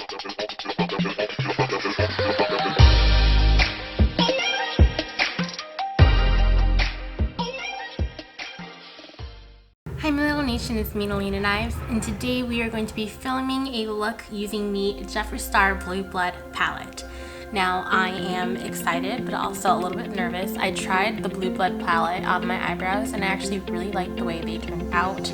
Hi my little nation, it's me, Nalina Knives, and today we are going to be filming a look using the Jeffree Star Blue Blood palette. Now I am excited but also a little bit nervous. I tried the Blue Blood palette on my eyebrows and I actually really like the way they turned out.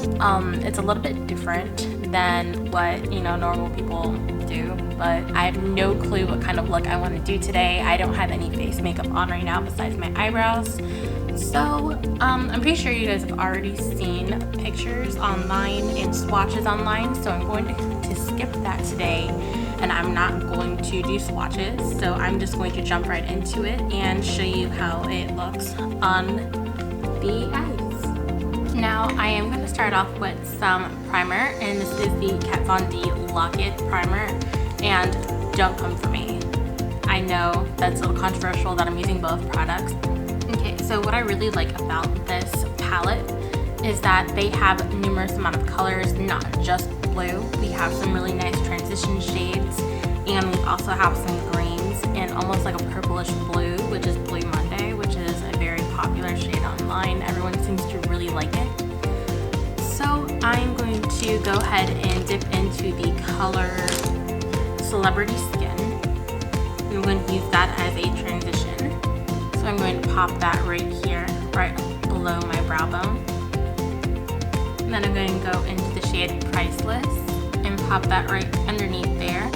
It's a little bit different than what normal people do, but I have no clue what kind of look I want to do today. I don't have any face makeup on right now besides my eyebrows. So I'm pretty sure you guys have already seen pictures online and swatches online, so I'm going to skip that today, and I'm not going to do swatches, so I'm just going to jump right into it and show you how it looks on the eyes. Now I am going to start off with some primer, and this is the Kat Von D Lock-It primer, and don't come for me. I know that's a little controversial that I'm using both products. Okay, so what I really like about this palette is that they have numerous amount of colors, not just blue. We have some really nice transition shades, and we also have some greens and almost like a purplish blue, which is Blue Monday, which is a very popular shade online. Everyone seems to really like it. So I'm going to go ahead and dip into the color Celebrity Skin. I'm going to use that as a transition. So I'm going to pop that right here, right below my brow bone. And then I'm going to go into the shade Priceless and pop that right underneath there.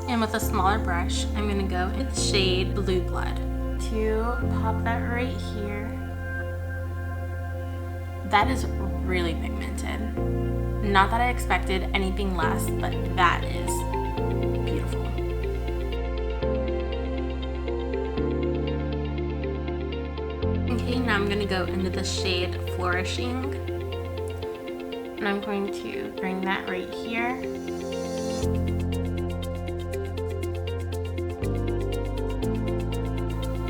And with a smaller brush, I'm going to go into the shade Blue Blood to pop that right here. That is really pigmented. Not that I expected anything less, but that is beautiful. Okay, now I'm going to go into the shade Flourishing, and I'm going to bring that right here.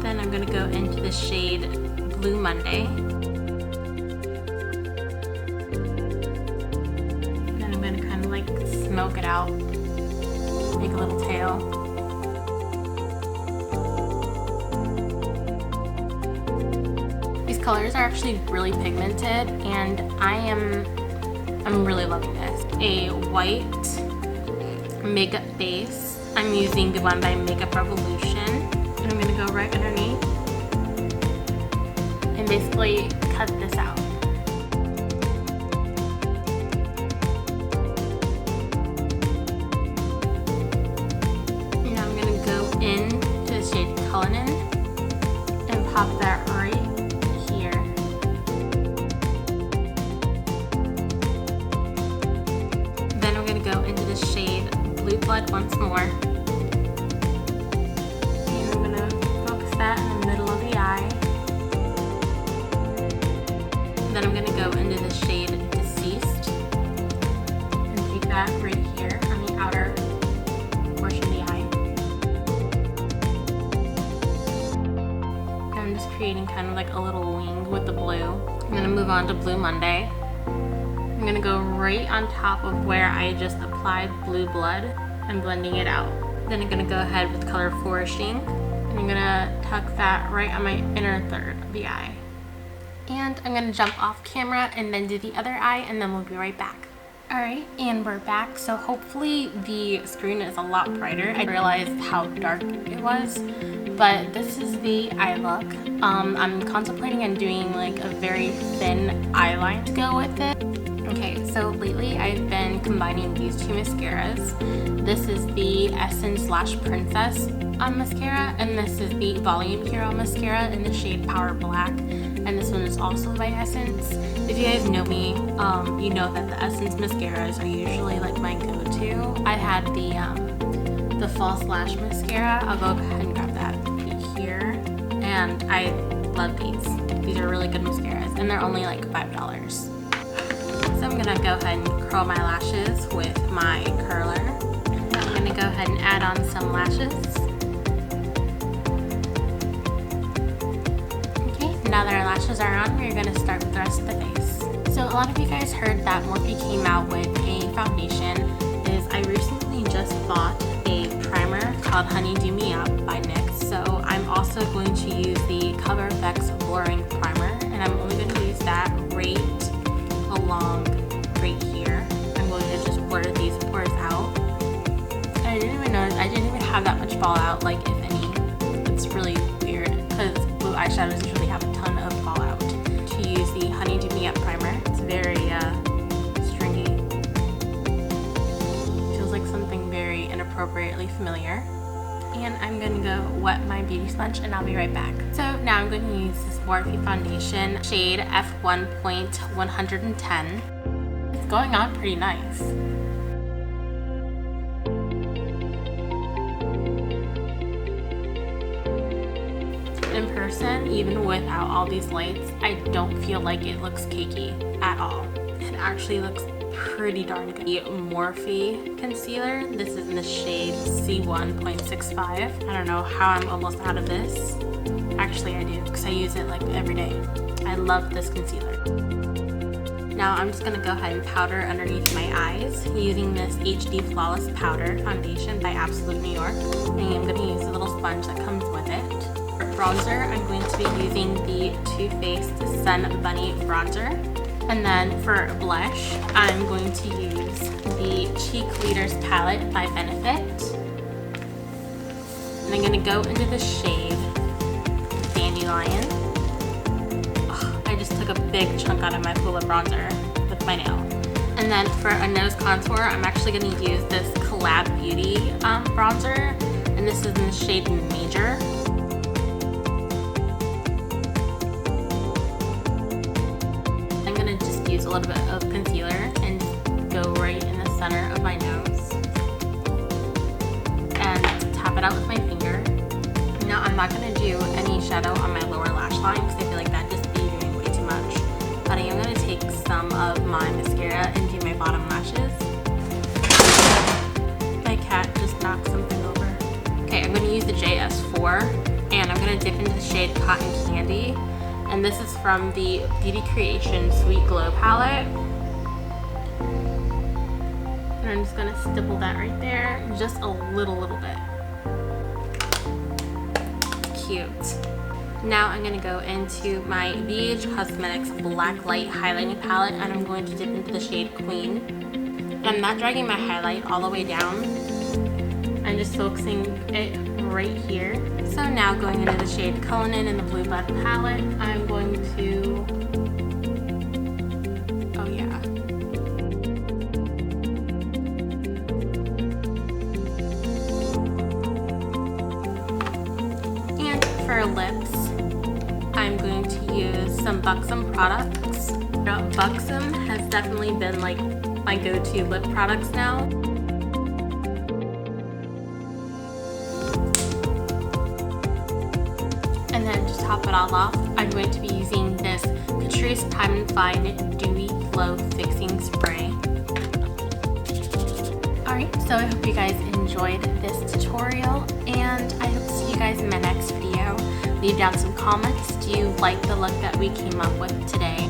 Then I'm going to go into the shade Blue Monday. Then I'm going to kind of like smoke it out, make a little tail. Colors are actually really pigmented, and I'm really loving this. A white makeup base. I'm using the one by Makeup Revolution, and I'm gonna go right underneath and basically cut this out. Now I'm gonna go into the shade Cullinan and pop that right. Go into the shade Blue Blood once more, and I'm going to focus that in the middle of the eye. Then I'm going to go into the shade Deceased and take that right here on the outer portion of the eye. And I'm just creating kind of like a little wing with the blue. I'm going to move on to Blue Monday. I'm going to go right on top of where I just applied Blue Blood and blending it out. Then I'm going to go ahead with color Flourishing, and I'm going to tuck that right on my inner third of the eye. And I'm going to jump off camera and then do the other eye, and then we'll be right back. Alright, and we're back. So hopefully the screen is a lot brighter. I realized how dark it was, but this is the eye look. I'm contemplating on doing like a very thin eyeline to go with it. Okay, so lately I've been combining these two mascaras. This is the Essence / Princess mascara, and this is the Volume Hero mascara in the shade Power Black, and this one is also by Essence. If you guys know me, you know that the Essence mascaras are usually like my go-to. I had the False Lash mascara. I'll go ahead and grab that here, and I love these. These are really good mascaras, and they're only like $5. So I'm gonna go ahead and curl my lashes with my curler. I'm gonna go ahead and add on some lashes. Okay, now that our lashes are on, we're gonna start with the rest of the face. So a lot of you guys heard that Morphe came out with a foundation. I recently just bought a primer called Honey Do Me Up by NYX. So I'm also going to use the Color Effects Blurring Primer, and I'm only going to use that right along right here. I'm going to just blur these pores out. And I didn't even notice, I didn't even have that much fallout, like if any. It's really weird because blue eyeshadows usually have a ton of fallout. To use the Honey Do Me Up primer, it's very stringy. Feels like something very inappropriately familiar. And I'm going to go wet my beauty sponge and I'll be right back. So now I'm going to use this Morphe foundation, shade F1.110. It's going on pretty nice. In person, even without all these lights, I don't feel like it looks cakey at all. It actually looks pretty darn good. The Morphe concealer, this is in the shade C1.65. I don't know how I'm almost out of this. Actually I do, because I use it like every day. I love this concealer. Now I'm just going to go ahead and powder underneath my eyes using this HD Flawless Powder Foundation by Absolute New York. And I'm going to use a little sponge that comes with it. For bronzer, I'm going to be using the Too Faced Sun Bunny Bronzer. And then for blush, I'm going to use the Cheek Leaders palette by Benefit. And I'm going to go into the shade Dandelion. Oh, I just took a big chunk out of my full of bronzer with my nail. And then for a nose contour, I'm actually going to use this Collab Beauty bronzer. And this is in the shade Major. Use a little bit of concealer and go right in the center of my nose and tap it out with my finger. Now I'm not going to do any shadow on my lower lash line because I feel like that just be doing way too much, but I am going to take some of my mascara and do my bottom lashes. My cat just knocked something over. Okay, I'm going to use the JS4 and I'm going to dip into the shade Cotton Candy. And this is from the Beauty Creation Sweet Glow palette. And I'm just gonna stipple that right there, just a little bit. Cute. Now I'm gonna go into my BH Cosmetics Black Light Highlighting Palette, and I'm going to dip into the shade Queen. I'm not dragging my highlight all the way down. I'm just focusing it right here. So now going into the shade Cullinan in the Blue Blood palette, I'm going to, oh yeah. And for lips, I'm going to use some Buxom products. Buxom has definitely been like my go-to lip products now. And then to top it all off, I'm going to be using this Catrice Time & Fine Dewy Glow Fixing Spray. Alright, so I hope you guys enjoyed this tutorial, and I hope to see you guys in my next video. Leave down some comments. Do you like the look that we came up with today?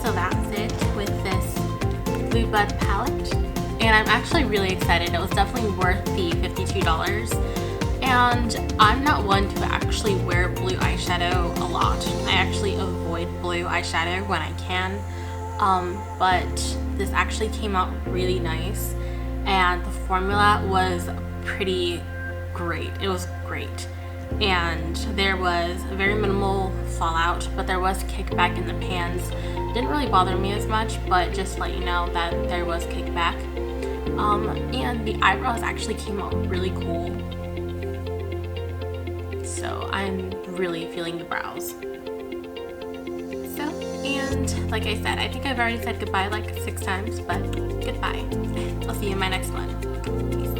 So that's it with this Blue Blood palette, and I'm actually really excited. It was definitely worth the $52, and I'm not one to actually wear blue eyeshadow a lot. I actually avoid blue eyeshadow when I can, but this actually came out really nice, and the formula was pretty great. It was great. And there was very minimal fallout, but there was kickback in the pans. Didn't really bother me as much, but just to let you know that there was kickback. And the eyebrows actually came out really cool. So I'm really feeling the brows. So, and like I said, I think I've already said goodbye like 6 times, but goodbye. I'll see you in my next one. Peace.